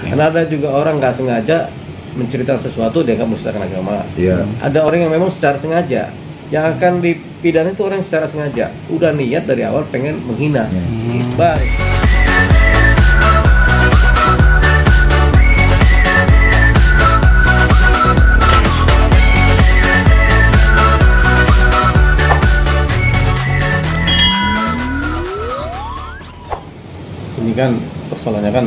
Karena ada juga orang nggak sengaja menceritakan sesuatu dianggap menistakan agama. Iya. Ada orang yang memang secara sengaja, yang akan dipidana itu orang yang secara sengaja udah niat dari awal pengen menghina. Bang. Ini kan persoalannya kan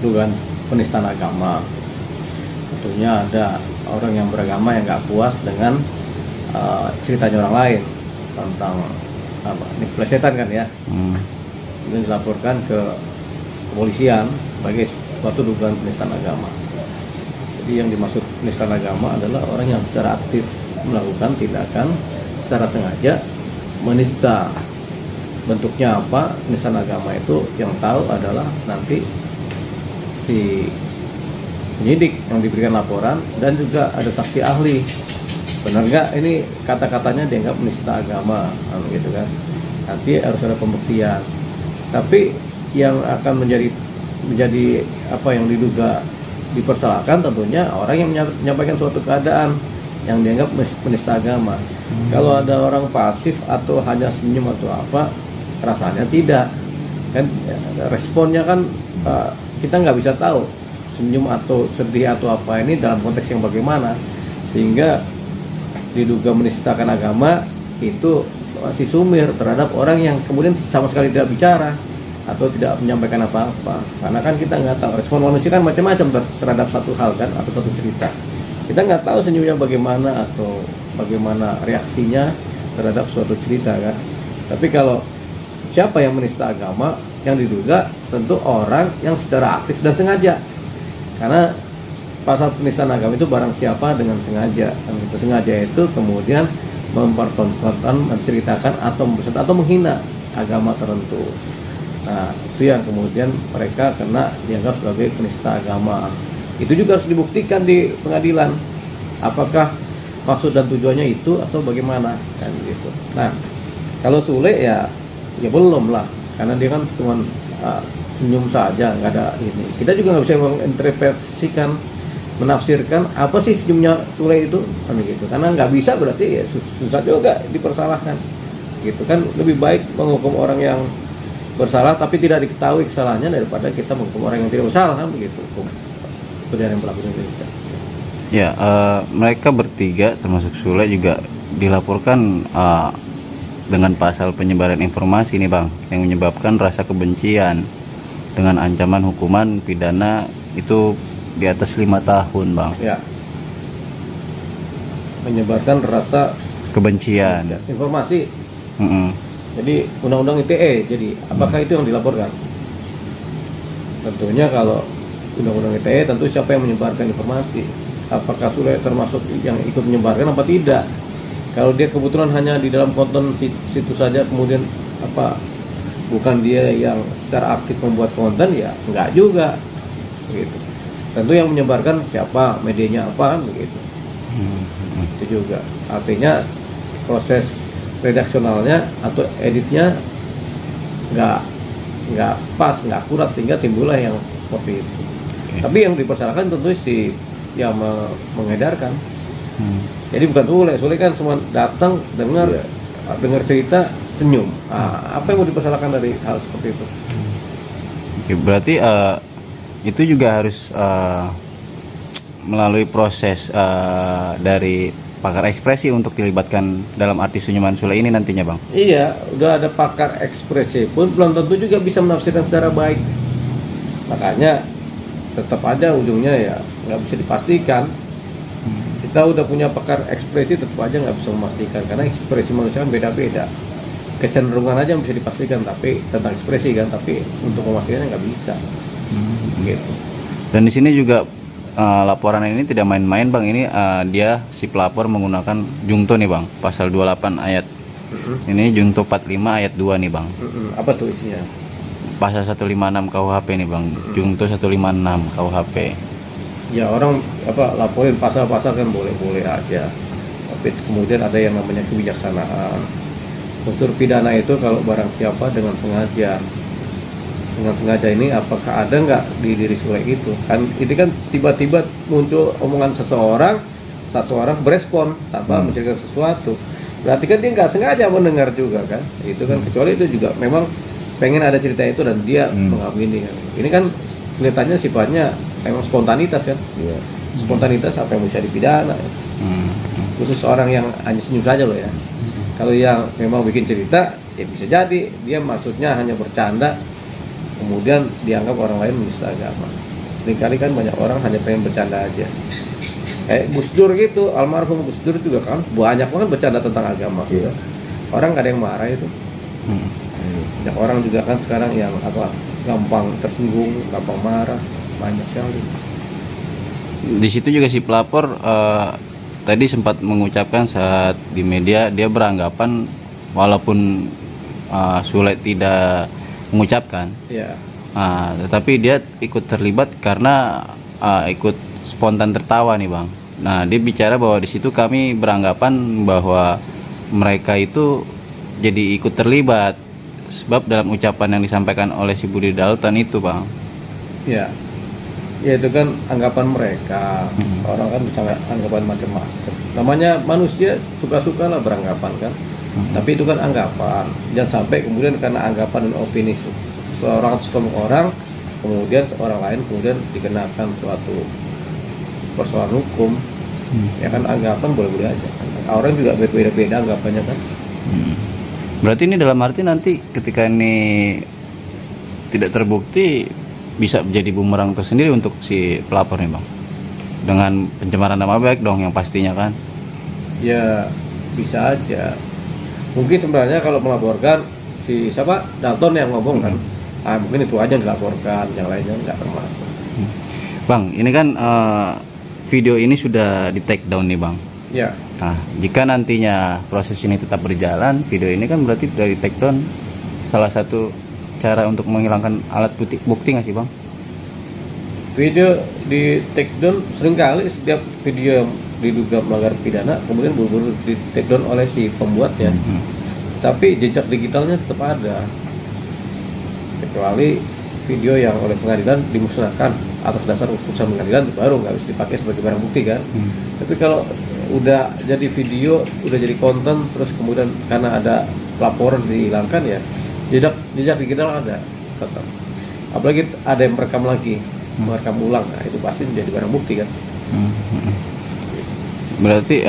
dugaan penistaan agama. Tentunya ada orang yang beragama yang nggak puas dengan ceritanya orang lain tentang apa ini pelesetan kan ya. Kemudian dilaporkan ke kepolisian sebagai suatu dugaan penistaan agama. Jadi yang dimaksud penistaan agama adalah orang yang secara aktif melakukan tindakan secara sengaja menista. Bentuknya apa penistaan agama itu yang tahu adalah nanti si penyidik yang diberikan laporan dan juga ada saksi ahli. Benar nggak ini kata-katanya dianggap menista agama, gitu kan? Nanti harus ada pembuktian. Tapi yang akan menjadi apa yang diduga dipersalahkan tentunya orang yang menyampaikan suatu keadaan yang dianggap penista agama. Kalau ada orang pasif atau hanya senyum atau apa, rasanya tidak kan responnya kan kita nggak bisa tahu senyum atau sedih atau apa ini dalam konteks yang bagaimana, sehingga diduga menistakan agama itu masih sumir terhadap orang yang kemudian sama sekali tidak bicara atau tidak menyampaikan apa-apa, karena kan kita nggak tahu respon manusia kan macam-macam terhadap satu hal kan atau satu cerita. Kita nggak tahu senyumnya bagaimana atau bagaimana reaksinya terhadap suatu cerita kan. Tapi kalau siapa yang menista agama, yang diduga tentu orang yang secara aktif dan sengaja. Karena pasal penistaan agama itu barang siapa dengan sengaja. Dan itu sengaja itu kemudian mempertontonkan, menceritakan atau menghina agama tertentu. Nah, itu yang kemudian mereka kena dianggap sebagai penista agama. Itu juga harus dibuktikan di pengadilan. Apakah maksud dan tujuannya itu atau bagaimana kan gitu. Nah, kalau Sule ya belum lah, karena dia kan cuma senyum saja, nggak ada ini. Kita juga nggak bisa menginterpretasikan, menafsirkan apa sih senyumnya Sule itu, kan gitu. Karena nggak bisa berarti ya susah juga dipersalahkan, gitu kan. Lebih baik menghukum orang yang bersalah tapi tidak diketahui kesalahannya daripada kita menghukum orang yang tidak bersalah, kan begitu hukum pidana yang berlaku di Indonesia. Ya, mereka bertiga termasuk Sule juga dilaporkan dengan pasal penyebaran informasi nih Bang, yang menyebabkan rasa kebencian dengan ancaman hukuman pidana itu di atas 5 tahun Bang. Ya, menyebarkan rasa kebencian informasi. Jadi undang-undang ITE, jadi apakah itu yang dilaporkan? Tentunya kalau undang-undang ITE tentu siapa yang menyebarkan informasi, apakah Sule termasuk yang ikut menyebarkan apa tidak. Kalau dia kebetulan hanya di dalam konten situ saja, kemudian apa bukan dia yang secara aktif membuat konten, ya enggak juga gitu. Tentu yang menyebarkan siapa, medianya apa, begitu. Itu juga artinya proses redaksionalnya atau editnya nggak pas, nggak akurat, sehingga timbullah yang seperti itu. Tapi yang dipersalahkan tentu si yang mengedarkan. Jadi bukan Sule kan cuma datang dengar cerita senyum. Apa yang mau dipersalahkan dari hal seperti itu? Oke, berarti itu juga harus melalui proses dari pakar ekspresi untuk dilibatkan dalam arti senyuman Sule ini nantinya Bang? Iya, udah ada pakar ekspresi pun belum tentu juga bisa menafsirkan secara baik. Makanya tetap aja ujungnya ya nggak bisa dipastikan. Kita udah punya pakar ekspresi tetap aja nggak bisa memastikan, karena ekspresi manusia kan beda-beda. Kecenderungan aja yang bisa dipastikan, tapi tentang ekspresi kan, tapi untuk memastikannya nggak bisa. Gitu. Dan di sini juga laporan ini tidak main-main Bang, ini dia si pelapor menggunakan jungto nih Bang, pasal 28 ayat ini jungto 45 ayat 2 nih Bang. Apa tuh isinya? Pasal 156 KUHP nih Bang, jungto 156 KUHP. Ya orang laporin pasal-pasal kan boleh-boleh aja, tapi kemudian ada yang namanya kebijaksanaan. Unsur pidana itu kalau barang siapa dengan sengaja dengan sengaja ini apakah ada nggak di diri Sule itu kan, ini kan tiba-tiba muncul omongan seseorang, satu orang berespon tanpa menceritakan sesuatu, berarti kan dia nggak sengaja mendengar juga kan, itu kan kecuali itu juga memang pengen ada cerita itu dan dia mengamini kan. Ini kan kelihatannya sifatnya memang spontanitas kan, spontanitas apa yang bisa dipidana ya. Khusus orang yang hanya senyum saja loh ya. Kalau yang memang bikin cerita ya bisa jadi dia maksudnya hanya bercanda, kemudian dianggap orang lain menista agama. Seringkali kan banyak orang hanya pengen bercanda aja. Gus Dur gitu, almarhum Gus Dur juga kan banyak banget bercanda tentang agama. Orang gak ada yang marah itu. Banyak orang juga kan sekarang yang gampang tersinggung, gampang marah, banyak sekali. Di situ juga si pelapor tadi sempat mengucapkan saat di media dia beranggapan walaupun Sule tidak mengucapkan, tetapi dia ikut terlibat karena ikut spontan tertawa nih Bang. Nah dia bicara bahwa di situ kami beranggapan bahwa mereka itu jadi ikut terlibat sebab dalam ucapan yang disampaikan oleh si Budi Dalton itu Bang. Ya itu kan anggapan mereka. Orang kan bisa anggapan macam-macam. Namanya manusia suka-suka lah beranggapan kan. Tapi itu kan anggapan. Jangan sampai kemudian karena anggapan dan opini seorang orang, kemudian orang lain kemudian dikenakan suatu persoalan hukum. Ya kan anggapan boleh-boleh aja. Orang juga beda-beda anggapannya kan. Berarti ini dalam arti nanti ketika ini tidak terbukti bisa menjadi bumerang tersendiri untuk si pelapor nih Bang, dengan pencemaran nama baik dong yang pastinya kan. Ya bisa aja. Mungkin sebenarnya kalau melaporkan si siapa Dalton yang ngomong kan, mungkin itu aja yang dilaporkan, yang lainnya nggak termasuk. Bang, ini kan video ini sudah di take down nih Bang. Ya. Nah, jika nantinya proses ini tetap berjalan, video ini kan berarti dari take down, salah satu cara untuk menghilangkan alat bukti nggak sih Bang? Video di take down seringkali setiap video yang diduga melanggar pidana kemudian buru-buru di take down oleh si pembuatnya. Tapi jejak digitalnya tetap ada, kecuali video yang oleh pengadilan dimusnahkan atas dasar putusan pengadilan baru nggak bisa dipakai sebagai barang bukti kan. Tapi kalau udah jadi video, udah jadi konten, terus kemudian karena ada laporan dihilangkan ya, jejak digital ada tetap. Apalagi ada yang merekam lagi, merekam ulang, nah itu pasti menjadi barang bukti kan. Berarti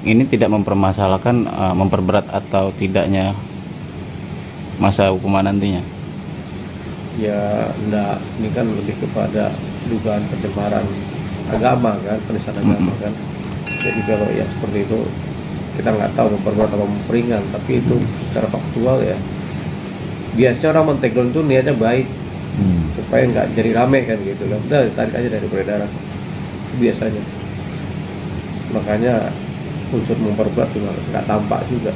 ini tidak mempermasalahkan memperberat atau tidaknya masa hukuman nantinya? Ya enggak, ini kan lebih kepada dugaan pencemaran agama kan, penistaan agama kan. Jadi kalau yang seperti itu kita nggak tahu memperberat atau memperingan, tapi itu secara faktual ya biasanya orang men-take down itu niatnya baik supaya nggak jadi rame kan gitu kan, udah tarik aja dari peredaran biasanya. Makanya unsur memperberat juga nggak tampak juga.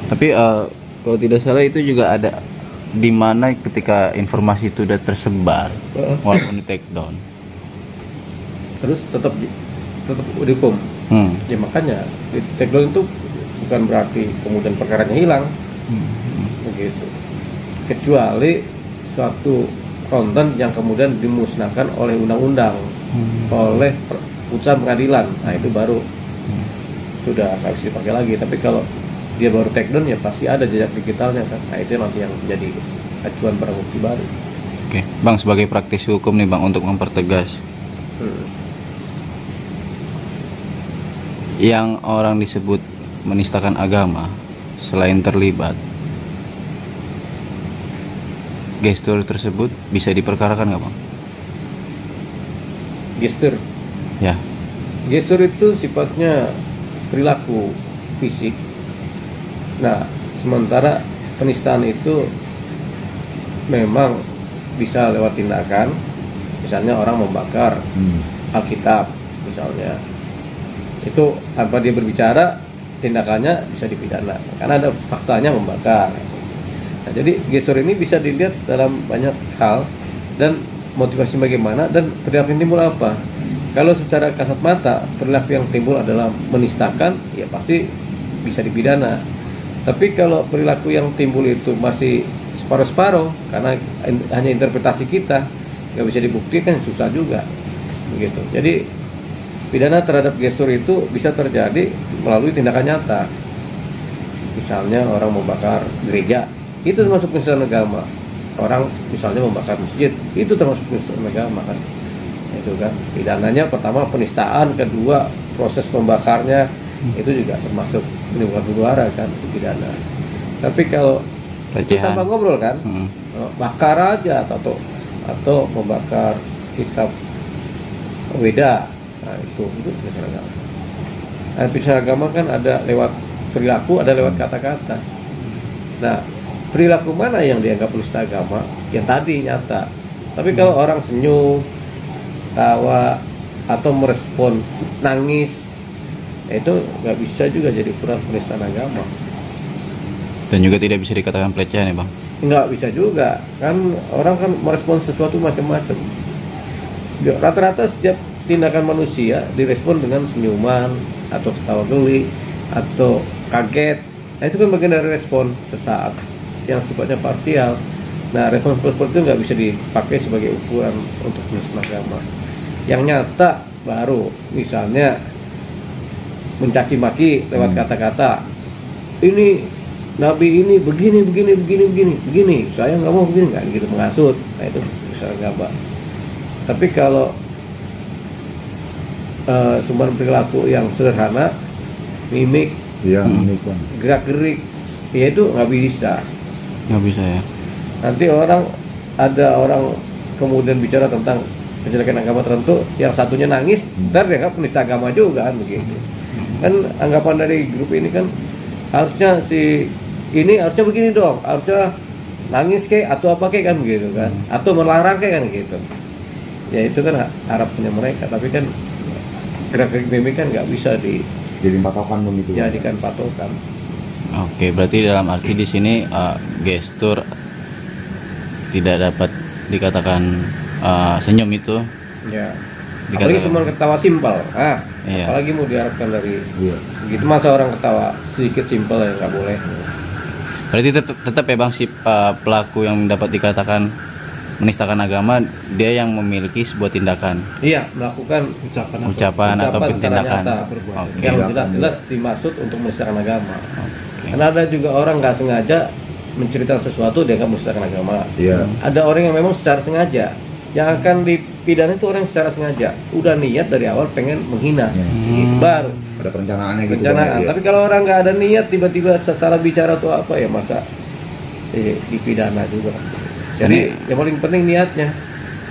Tapi kalau tidak salah itu juga ada di mana ketika informasi itu sudah tersebar walaupun di take down terus tetap dihukum. Ya makanya di take down itu bukan berarti kemudian perkaranya hilang begitu, kecuali suatu konten yang kemudian dimusnahkan oleh undang-undang, oleh putusan pengadilan, nah itu baru sudah nggak bisa dipakai lagi. Tapi kalau dia baru take down ya pasti ada jejak digitalnya kan, nah itu nanti yang jadi acuan barang bukti baru. Oke Bang, sebagai praktisi hukum nih Bang, untuk mempertegas yang orang disebut menistakan agama, selain terlibat, gestur tersebut bisa diperkarakan nggak Bang? Gestur? Ya. Gestur itu sifatnya perilaku fisik. Nah, sementara penistaan itu memang bisa lewat tindakan, misalnya orang membakar Alkitab misalnya, itu tanpa dia berbicara tindakannya bisa dipidana karena ada faktanya membakar. Nah, jadi gestur ini bisa dilihat dalam banyak hal dan motivasi bagaimana dan perilaku yang timbul apa. Kalau secara kasat mata perilaku yang timbul adalah menistakan, ya pasti bisa dipidana. Tapi kalau perilaku yang timbul itu masih separuh-separuh karena hanya interpretasi kita, nggak bisa dibuktikan, susah juga begitu. Jadi pidana terhadap gestur itu bisa terjadi melalui tindakan nyata. Misalnya orang membakar gereja, itu termasuk penistaan agama. Orang misalnya membakar masjid, itu termasuk penistaan agama kan. Itu kan pidananya pertama penistaan, kedua proses membakarnya itu juga termasuk menimbulkan huru hara kan, pidana. Tapi kalau kita tanpa ngobrol kan, bakar aja atau membakar kitab Weda, nah itu penistaan agama. Nah, penistaan agama kan ada lewat perilaku, ada lewat kata-kata. Nah, perilaku mana yang dianggap penistaan agama? Yang tadi nyata. Tapi kalau orang senyum, tawa, atau merespon nangis, itu nggak bisa juga jadi ukuran penistaan agama. Dan juga tidak bisa dikatakan pelecehan ya bang? Nggak bisa juga, kan orang kan merespon sesuatu macam-macam. Rata-rata setiap tindakan manusia direspon dengan senyuman, atau ketawa geli, atau kaget. Nah itu kan bagian dari respon sesaat yang sifatnya parsial. Nah respon seperti itu nggak bisa dipakai sebagai ukuran untuk penistaan agama. Yang nyata baru, misalnya mencaci maki lewat kata-kata, ini nabi ini begini, saya nggak mau begini, nggak gitu, menghasut. Nah itu penistaan agama. Tapi kalau sumber perilaku yang sederhana, mimik, gerak gerik, ya itu nggak bisa ya. Nanti ada orang kemudian bicara tentang penjelekan agama tertentu, yang satunya nangis, ntar dianggap penista agama juga kan begitu. Kan anggapan dari grup ini kan harusnya si ini harusnya begini dong, harusnya nangis kayak atau apa kayak kan begitu kan, atau melarang kayak kan gitu. Ya itu kan harapannya mereka, tapi kan gerak-gerik mimik kan nggak bisa jadi patokan begitu. Jadikan patokan. Oke, berarti dalam arti di sini gestur tidak dapat dikatakan senyum itu. Ya. Apalagi cuma ketawa simpel. Iya. Apalagi mau diharapkan dari gitu, masa orang ketawa sedikit simpel ya nggak boleh. Berarti tetap ya bang, si pelaku yang dapat dikatakan menistakan agama, dia yang memiliki sebuah tindakan. Iya, melakukan ucapan ataupun tindakan yang jelas-jelas dimaksud untuk menistakan agama. Karena ada juga orang nggak sengaja menceritakan sesuatu dia nggak menistakan agama. Ada orang yang memang secara sengaja, yang akan dipidana itu orang yang secara sengaja udah niat dari awal pengen menghina. Baru ada perencanaannya gitu. Tapi kalau orang nggak ada niat, tiba-tiba salah bicara atau apa ya, masa dipidana juga. Jadi yang paling penting niatnya.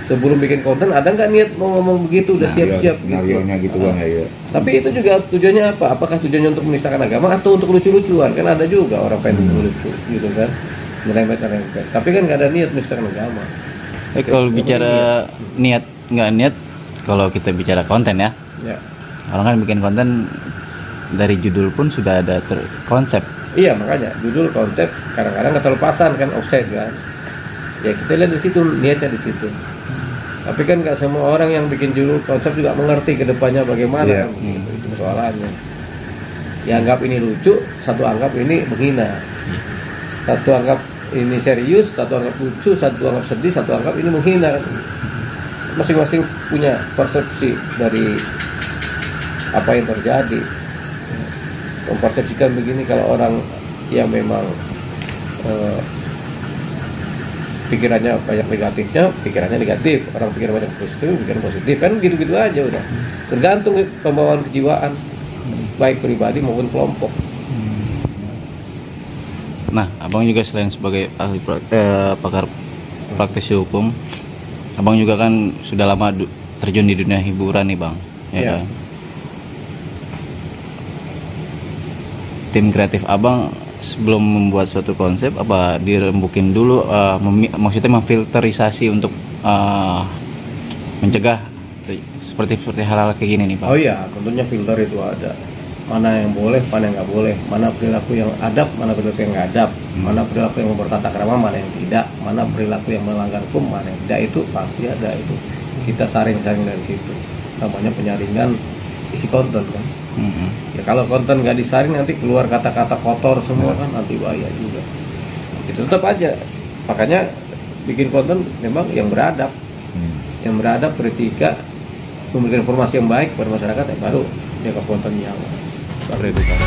Sebelum bikin konten ada nggak niat mau ngomong begitu, udah siap-siap gitu bang ya. Tapi itu juga tujuannya apa? Apakah tujuannya untuk menistakan agama atau untuk lucu-lucuan? Kan ada juga orang pengen lucu gitu kan, meremeh-remeh. Tapi kan nggak ada niat menistakan agama. Kalau bicara niat nggak niat, kalau kita bicara konten ya. Orang kan bikin konten dari judul pun sudah ada konsep. Iya, makanya judul, konsep kadang-kadang nggak terlepasan kan, offset kan. Ya kita lihat di situ, niatnya di situ. Tapi kan nggak semua orang yang bikin judul konsep juga mengerti ke depannya bagaimana kan, itu persoalannya. Yang anggap ini lucu, satu anggap ini menghina. Satu anggap ini serius, satu anggap lucu, satu anggap sedih, satu anggap ini menghina. Masing-masing punya persepsi dari apa yang terjadi. Mempersepsikan begini, kalau orang yang memang pikirannya banyak negatifnya, pikirannya negatif. Orang pikir banyak positif, pikiran positif. Kan gitu-gitu aja udah. Tergantung pembawaan kejiwaan, baik pribadi maupun kelompok. Nah, abang juga selain sebagai ahli pakar praktisi hukum, abang juga kan sudah lama terjun di dunia hiburan nih bang. Ya. Kan? Tim kreatif abang sebelum membuat suatu konsep apa dirembukin dulu, maksudnya memfilterisasi untuk mencegah seperti hal-hal kayak gini nih Pak? Oh iya, tentunya filter itu ada. Mana yang boleh, mana yang nggak boleh, mana perilaku yang adab, mana perilaku yang nggak adab, mana perilaku yang bertata krama, mana yang tidak, mana perilaku yang melanggar hukum, mana yang tidak, itu pasti ada itu. Kita saring-saring dari situ. Namanya penyaringan isi konten kan. Ya kalau konten nggak disaring nanti keluar kata-kata kotor semua kan, nanti bahaya juga. Itu tetap aja Makanya bikin konten memang yang beradab, beretika, memberikan informasi yang baik kepada masyarakat, baru dia ke konten yang beretika.